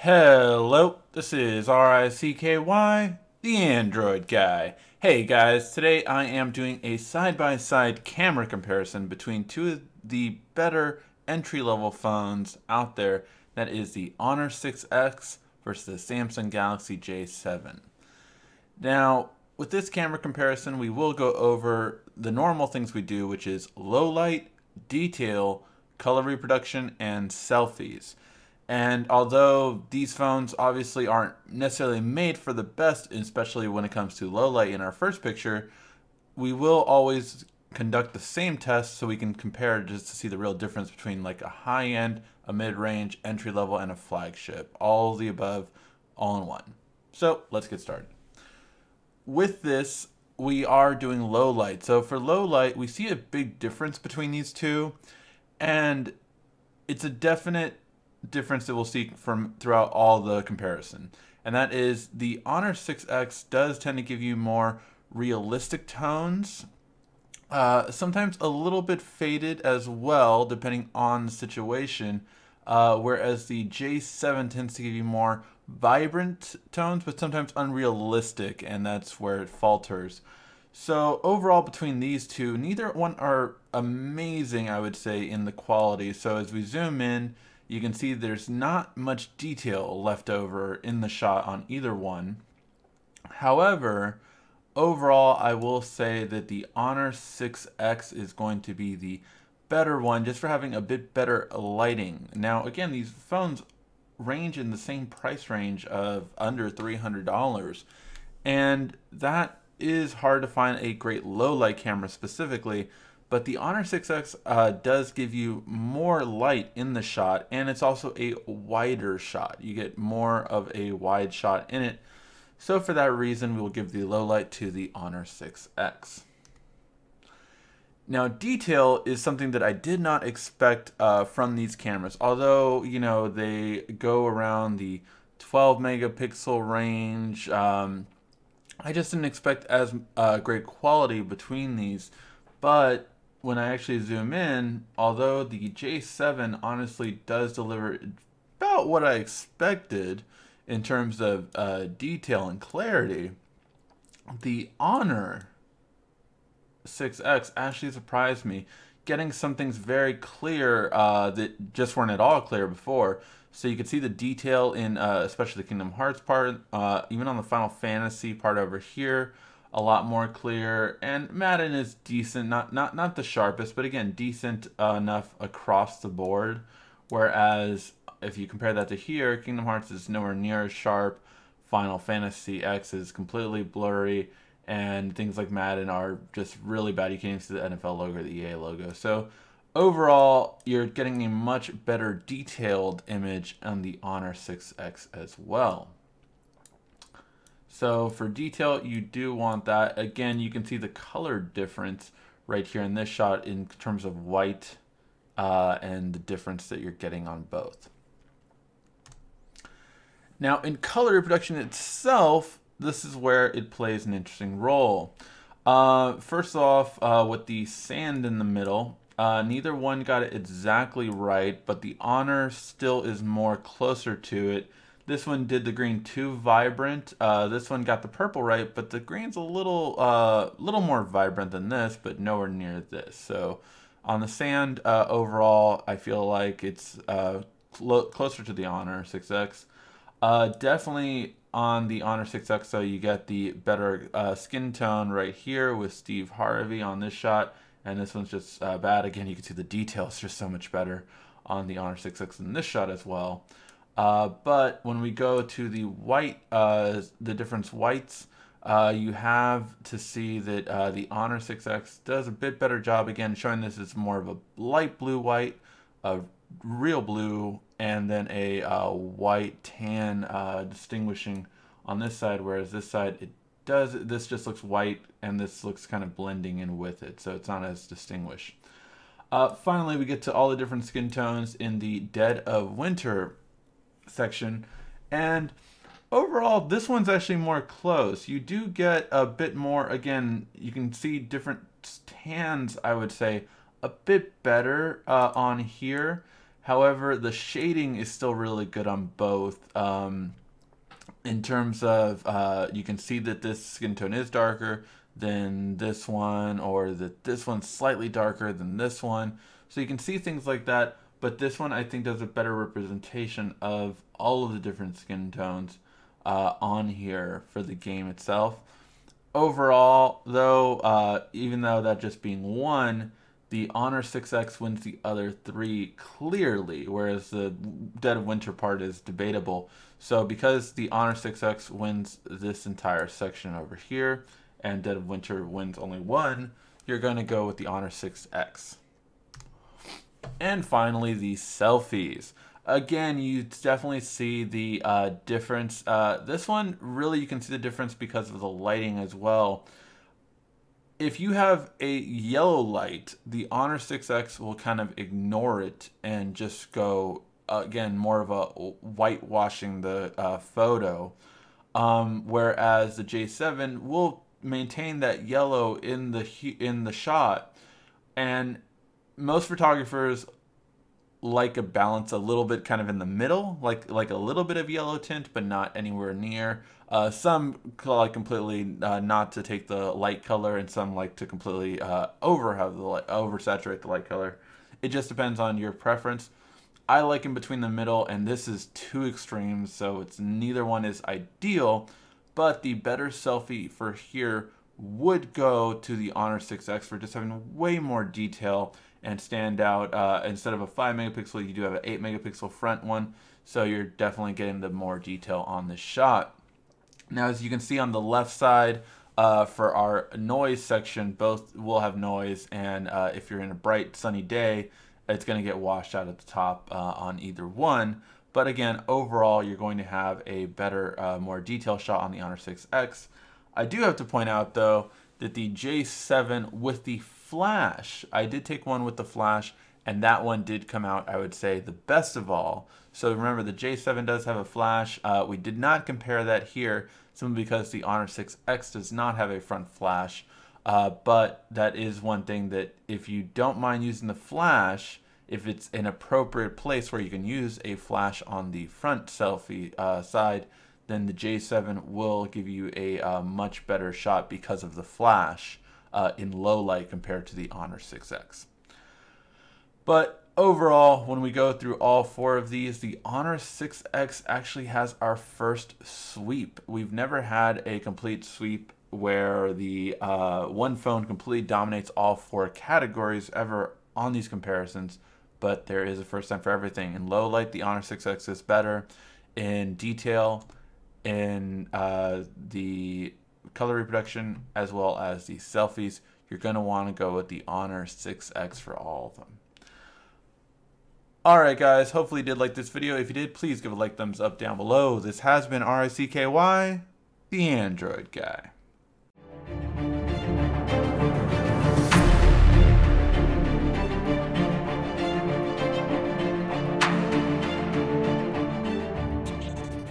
Hello, this is RICKY, the Android guy. Hey guys, today I am doing a side-by-side camera comparison between two of the better entry-level phones out there. That is the Honor 6X versus the Samsung Galaxy J7. Now, with this camera comparison, we will go over the normal things we do, which is low light, detail, color reproduction, and selfies. And although these phones obviously aren't necessarily made for the best, especially when it comes to low light in our first picture, we will always conduct the same test so we can compare just to see the real difference between like a high end, a mid range, entry level, and a flagship. All of the above, all in one. So let's get started. With this, we are doing low light. So for low light, we see a big difference between these two, and it's a definite difference that we'll see from throughout all the comparison. And that is the Honor 6X does tend to give you more realistic tones, sometimes a little bit faded as well, depending on the situation, whereas the J7 tends to give you more vibrant tones, but sometimes unrealistic, and that's where it falters. So overall, between these two, neither one are amazing, I would say, in the quality. So as we zoom in, you can see there's not much detail left over in the shot on either one. However, overall, I will say that the Honor 6X is going to be the better one just for having a bit better lighting. Now, again, these phones range in the same price range of under $300, and that is hard to find a great low light camera specifically. But the Honor 6X does give you more light in the shot, and it's also a wider shot. You get more of a wide shot in it. So for that reason, we will give the low light to the Honor 6X. Now, detail is something that I did not expect from these cameras. Although, you know, they go around the 12 megapixel range, I just didn't expect as great quality between these. But when I actually zoom in, although the J7 honestly does deliver about what I expected in terms of detail and clarity, the Honor 6X actually surprised me, getting some things very clear that just weren't at all clear before. So you can see the detail in especially the Kingdom Hearts part, even on the Final Fantasy part over here, a lot more clear. And Madden is decent, not the sharpest, but again, decent enough across the board. Whereas if you compare that to here, Kingdom Hearts is nowhere near as sharp. Final Fantasy X is completely blurry, and things like Madden are just really bad. You can't even see the NFL logo or the EA logo. So overall, you're getting a much better detailed image on the Honor 6X as well. So for detail, you do want that. Again, you can see the color difference right here in this shot in terms of white and the difference that you're getting on both. Now, in color reproduction itself, this is where it plays an interesting role. First off, with the sand in the middle, neither one got it exactly right, but the Honor still is more closer to it. This one did the green too vibrant. This one got the purple right, but the green's a little more vibrant than this, but nowhere near this. So on the sand, overall, I feel like it's closer to the Honor 6X. Definitely on the Honor 6X, so you get the better skin tone right here with Steve Harvey on this shot, and this one's just bad. Again, you can see the details just so much better on the Honor 6X in this shot as well. But when we go to the white, the difference whites, you have to see that the Honor 6X does a bit better job, again, showing this is more of a light blue white, a real blue, and then a white tan distinguishing on this side, whereas this side, this just looks white, and this looks kind of blending in with it, so it's not as distinguished. Finally, we get to all the different skin tones in the Dead of Winter section, and overall this one's actually more close. You do get a bit more, again, you can see different tans, I would say, a bit better on here. However, the shading is still really good on both. In terms of, you can see that this skin tone is darker than this one, or that this one's slightly darker than this one. So you can see things like that, but this one I think does a better representation of all of the different skin tones on here for the game itself. Overall, though, even though that just being one, the Honor 6X wins the other three clearly, whereas the Dead of Winter part is debatable. So because the Honor 6X wins this entire section over here, and Dead of Winter wins only one, you're going to go with the Honor 6X. And finally, the selfies. Again, you definitely see the difference. This one, really, you can see the difference because of the lighting as well. If you have a yellow light, the Honor 6X will kind of ignore it and just go, again, more of a whitewashing the photo. Whereas the J7 will maintain that yellow in the shot. And most photographers like a balance a little bit kind of in the middle, like a little bit of yellow tint, but not anywhere near. Some like completely not to take the light color, and some like to completely oversaturate the light color. It just depends on your preference. I like in between the middle, and this is two extremes, so it's neither one is ideal. But the better selfie for here would go to the Honor 6X for just having way more detail and stand out. Instead of a 5 megapixel, you do have an 8 megapixel front one, so you're definitely getting the more detail on this shot. Now, as you can see on the left side, for our noise section, both will have noise, and if you're in a bright sunny day, it's going to get washed out at the top on either one. But again, overall, you're going to have a better, more detailed shot on the Honor 6X. I do have to point out, though, that the J7 with the flash, I did take one with the flash, and that one did come out, I would say, the best of all. So remember, the J7 does have a flash. We did not compare that here, simply because the Honor 6X does not have a front flash. But that is one thing that if you don't mind using the flash, if it's an appropriate place where you can use a flash on the front selfie side, then the J7 will give you a much better shot because of the flash in low light compared to the Honor 6X. But overall, when we go through all four of these, the Honor 6X actually has our first sweep. We've never had a complete sweep where the one phone completely dominates all four categories ever on these comparisons, but there is a first time for everything. In low light, the Honor 6X is better. In detail, in the color reproduction, as well as the selfies, you're going to want to go with the Honor 6X for all of them. Alright guys, hopefully you did like this video. If you did, please give a like, thumbs up down below. This has been RICKY, the Android Guy.